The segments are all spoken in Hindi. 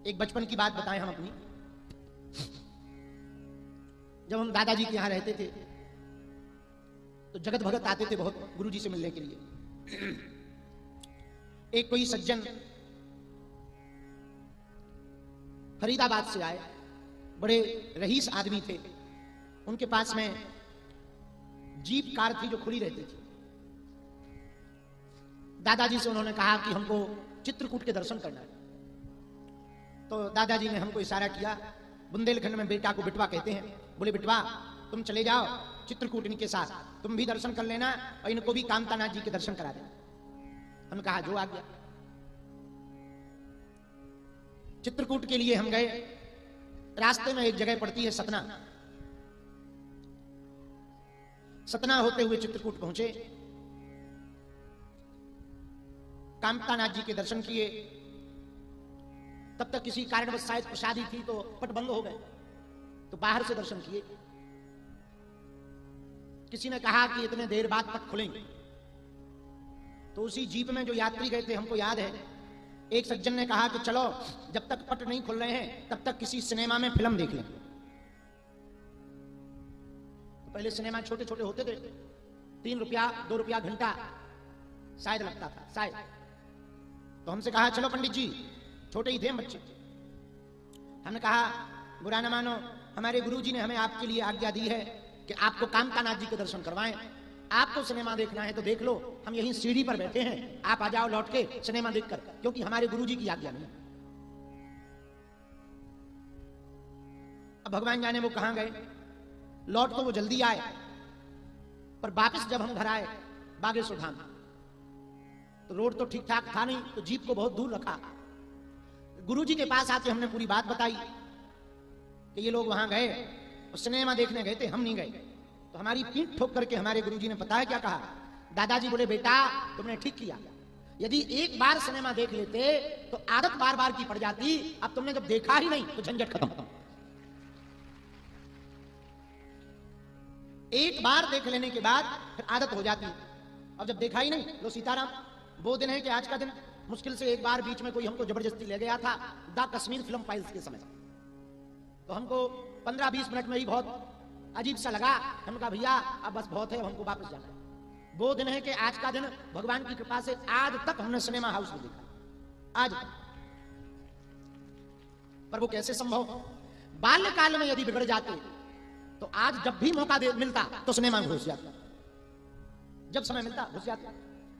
एक बचपन की बात बताएं हम अपनी। जब हम दादाजी के यहां रहते थे तो जगत भगत आते थे बहुत गुरुजी से मिलने के लिए। एक कोई सज्जन फरीदाबाद से आए, बड़े रईस आदमी थे। उनके पास में जीप कार थी जो खुली रहती थी। दादाजी से उन्होंने कहा कि हमको चित्रकूट के दर्शन करना है। तो दादाजी ने हमको इशारा किया। बुंदेलखंड में बेटा को बिटवा कहते हैं। बोले बिटवा तुम चले जाओ चित्रकूट इनके साथ, तुम भी दर्शन कर लेना और इनको भी कामतानाथ जी के दर्शन करा देना। हमने कहा जो आ गया। चित्रकूट के लिए हम गए। रास्ते में एक जगह पड़ती है सतना। सतना होते हुए चित्रकूट पहुंचे। कामतानाथ जी के दर्शन किए। तब तक किसी कारणवश शायद प्रसादी थी तो पट बंद हो गए, तो बाहर से दर्शन किए। किसी ने कहा कि इतने देर बाद पट खुलेंगे। तो उसी जीप में जो यात्री गए थे, हमको याद है, एक सज्जन ने कहा कि चलो जब तक पट नहीं खुल रहे हैं तब तक किसी सिनेमा में फिल्म देख लें। तो पहले सिनेमा छोटे छोटे होते थे, 3 रुपया 2 रुपया घंटा शायद लगता था शायद। तो हमसे कहा चलो पंडित जी, छोटे ही थे हम बच्चे। हमने कहा बुरा न मानो, हमारे गुरुजी ने हमें आपके लिए आज्ञा दी है कि आपको कामतानाथ जी के दर्शन करवाएं। आपको सिनेमा देखना है तो देख लो, हम यहीं सीढ़ी पर बैठे हैं, आप आ जाओ लौट के सिनेमा देखकर, क्योंकि हमारे गुरुजी की आज्ञा नहीं। अब भगवान जाने वो कहां गए। लौट तो वो जल्दी आए, पर वापस जब हम घर आए बागेश्वर धाम, तो रोड तो ठीक ठाक था नहीं, तो जीप को बहुत दूर रखा। गुरुजी के पास आके हमने पूरी बात बताई कि ये लोग वहां गए और सिनेमा देखने गए थे, हम नहीं गए। तो हमारी पीठ ठोक करके हमारे गुरुजी ने पता है क्या कहा। दादाजी बोले बेटा तुमने ठीक किया, यदि एक बार सिनेमा देख लेते तो आदत बार बार की पड़ जाती। अब तुमने जब देखा ही नहीं तो झंझट खत्म। एक बार देख लेने के बाद फिर आदत हो जाती। अब जब देखा ही नहीं, लो सीताराम। वो दिन है कि आज का दिन मुश्किल से एक बार बीच में कोई हमको जबरदस्ती ले गया था द कश्मीर फिल्म फाइल्स के समय। तो हमको 15-20 मिनट में ही बहुत अजीब सा लगा। हमने कहा भैया अब बस बहुत है, हमको वापस जाना है। वो दिन है कि आज का दिन भगवान की कृपा से आज तक हमने सिनेमा हाउस में देखा, आज। पर वो कैसे संभव। बाल्यकाल में यदि बिगड़ जाते तो आज जब भी मौका मिलता तो सिनेमा में घुस जाता, जब समय मिलता घुस जाता।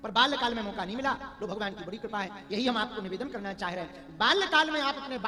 पर बाल्यकाल में मौका नहीं मिला। तो भगवान की बड़ी कृपा है। यही हम आपको निवेदन करना चाह रहे हैं। बाल्यकाल में आप अपने